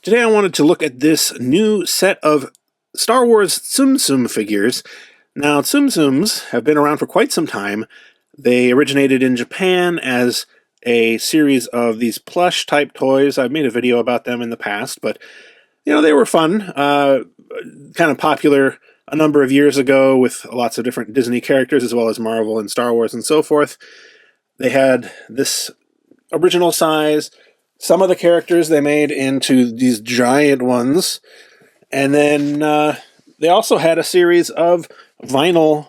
Today I wanted to look at this new set of Star Wars Tsum-Tsum figures. Now, Tsum-Tsums have been around for quite some time. They originated in Japan as a series of these plush-type toys. I've made a video about them in the past, but, they were fun. Kind of popular a number of years ago with lots of different Disney characters, as well as Marvel and Star Wars and so forth. They had this original size. Some of the characters they made into these giant ones. And then they also had a series of vinyl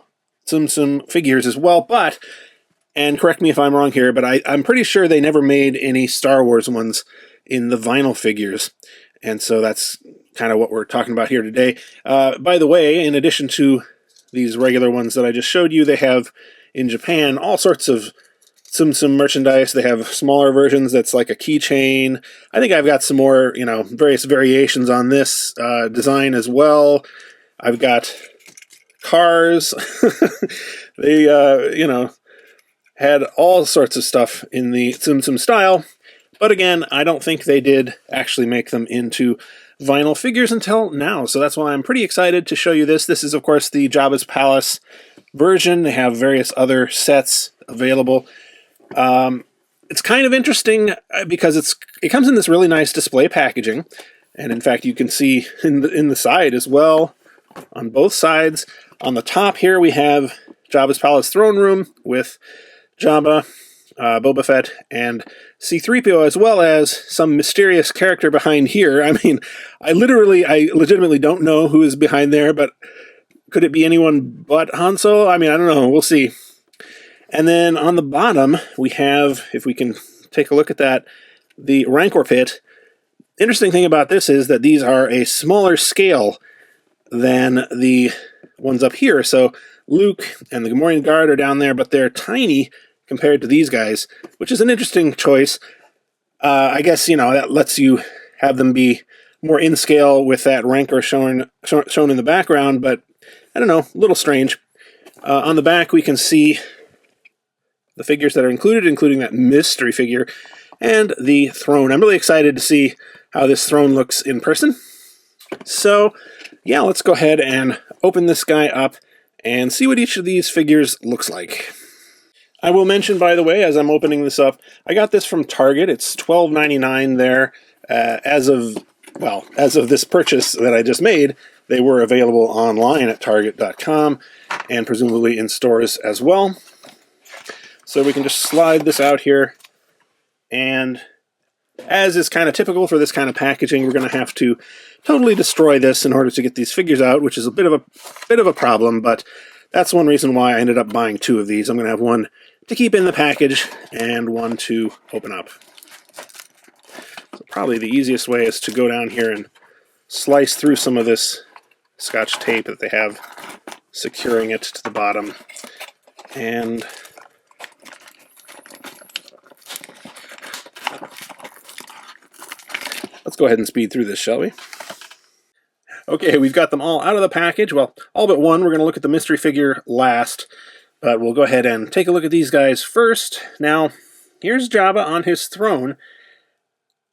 TsumTsum figures as well. But, and correct me if I'm wrong here, but I'm pretty sure they never made any Star Wars ones in the vinyl figures. And so that's kind of what we're talking about here today. By the way, in addition to these regular ones that I just showed you, they have in Japan all sorts of TsumTsum merchandise. They have smaller versions that's like a keychain. I think I've got some more, various variations on this design as well. I've got cars. They, had all sorts of stuff in the TsumTsum style. But again, I don't think they did actually make them into vinyl figures until now. So that's why I'm pretty excited to show you this. This is, of course, the Jabba's Palace version. They have various other sets available. It's kind of interesting because it comes in this really nice display packaging, and in fact you can see in the side as well, on both sides. On the top here we have Jabba's Palace throne room with Jabba, Boba Fett, and C-3PO, as well as some mysterious character behind here. I mean, I legitimately don't know who is behind there, but could it be anyone but Han Solo? I mean, I don't know. We'll see. And then on the bottom, we have, if we can take a look at that, the Rancor Pit. Interesting thing about this is that these are a smaller scale than the ones up here. So Luke and the Gamorrean Guard are down there, but they're tiny compared to these guys, which is an interesting choice. I guess, that lets you have them be more in scale with that Rancor shown in the background, but I don't know, a little strange. On the back, we can see the figures that are included, including that mystery figure, and the throne. I'm really excited to see how this throne looks in person. So, yeah, let's go ahead and open this guy up and see what each of these figures looks like. I will mention, by the way, as I'm opening this up, I got this from Target. It's $12.99 there. As of this purchase that I just made, they were available online at Target.com and presumably in stores as well. So we can just slide this out here, and as is kind of typical for this kind of packaging, we're going to have to totally destroy this in order to get these figures out, which is a bit of a problem, but that's one reason why I ended up buying two of these. I'm going to have one to keep in the package and one to open up. So probably the easiest way is to go down here and slice through some of this Scotch tape that they have securing it to the bottom, and let's go ahead and speed through this, shall we? Okay, we've got them all out of the package. Well, all but one. We're going to look at the mystery figure last, but we'll go ahead and take a look at these guys first. Now, here's Jabba on his throne.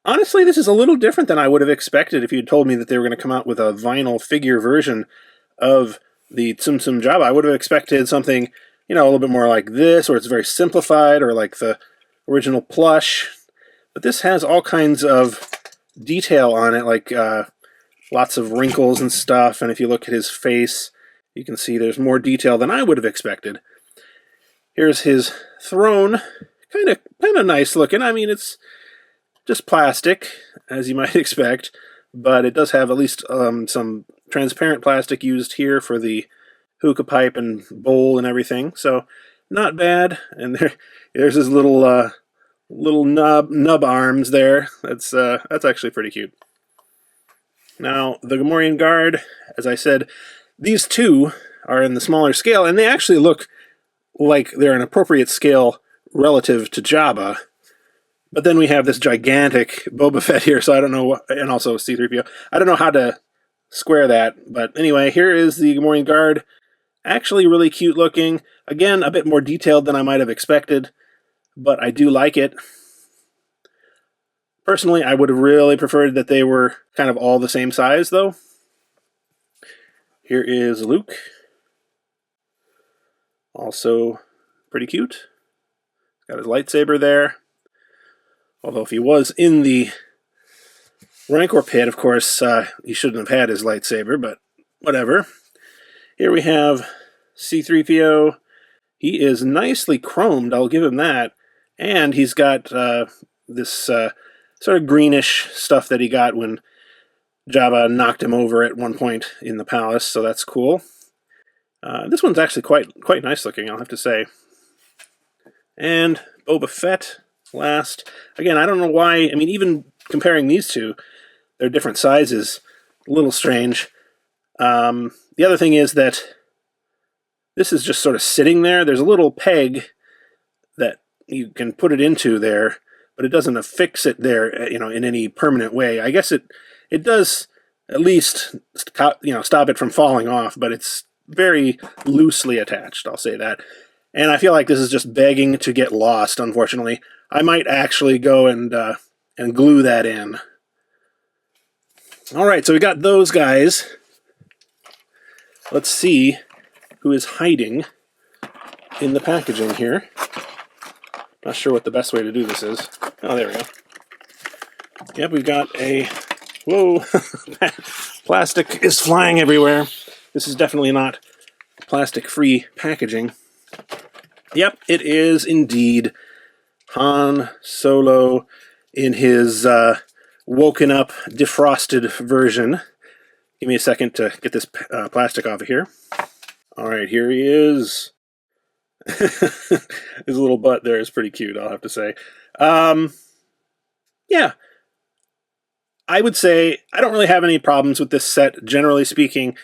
Honestly, this is a little different than I would have expected if you'd told me that they were going to come out with a vinyl figure version of the TsumTsum Jabba. I would have expected something, a little bit more like this, or it's very simplified, or like the original plush. But this has all kinds of detail on it, like lots of wrinkles and stuff, and if you look at his face, you can see there's more detail than I would have expected. Here's his throne, kind of nice looking. I mean, it's just plastic, as you might expect, but it does have at least some transparent plastic used here for the hookah pipe and bowl and everything, so not bad. And there's his little nub arms there. That's actually pretty cute. Now, the Gamorrean Guard, as I said, these two are in the smaller scale, and they actually look like they're an appropriate scale relative to Jabba. But then we have this gigantic Boba Fett here, so I don't know, and also C-3PO. I don't know how to square that, but anyway, here is the Gamorrean Guard. Actually really cute looking. Again, a bit more detailed than I might have expected, but I do like it. Personally, I would have really preferred that they were kind of all the same size, though. Here is Luke. Also pretty cute. Got his lightsaber there. Although if he was in the Rancor pit, of course, he shouldn't have had his lightsaber, but whatever. Here we have C-3PO. He is nicely chromed, I'll give him that. And he's got this sort of greenish stuff that he got when Jabba knocked him over at one point in the palace, so that's cool. This one's actually quite nice looking, I'll have to say. And Boba Fett last. Again, I don't know why, I mean, even comparing these two, they're different sizes. A little strange. The other thing is that this is just sort of sitting there. There's a little peg that you can put it into there, but it doesn't affix it there, in any permanent way. I guess it does at least stop it from falling off, but it's very loosely attached, I'll say that. And I feel like this is just begging to get lost, unfortunately. I might actually go and glue that in. Alright, so we got those guys. Let's see who is hiding in the packaging here. Not sure what the best way to do this is. Oh, there we go. Yep, we've got a... Whoa! Plastic is flying everywhere. This is definitely not plastic-free packaging. Yep, it is indeed Han Solo in his woken up, defrosted version. Give me a second to get this plastic off of here. Alright, here he is. His little butt there is pretty cute, I'll have to say. Yeah. I would say I don't really have any problems with this set, generally speaking.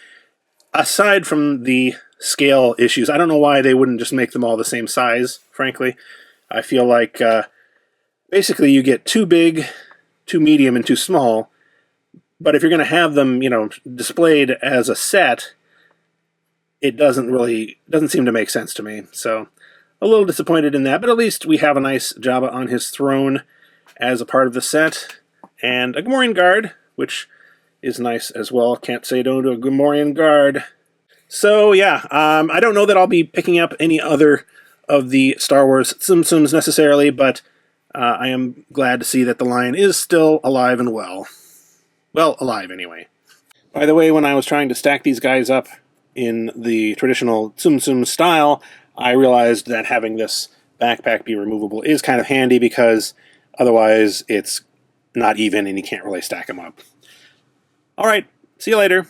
Aside from the scale issues, I don't know why they wouldn't just make them all the same size, frankly. I feel like basically you get too big, too medium, and too small. But if you're going to have them, displayed as a set, it doesn't seem to make sense to me. So a little disappointed in that, but at least we have a nice Jabba on his throne as a part of the set. And a Gamorrean guard, which is nice as well. Can't say no to a Gamorrean guard. So yeah, I don't know that I'll be picking up any other of the Star Wars Tsum-Tsums necessarily, but I am glad to see that the line is still alive and well. Well, alive anyway. By the way, when I was trying to stack these guys up in the traditional Tsum-Tsum style, I realized that having this backpack be removable is kind of handy because otherwise it's not even and you can't really stack them up. Alright, see you later.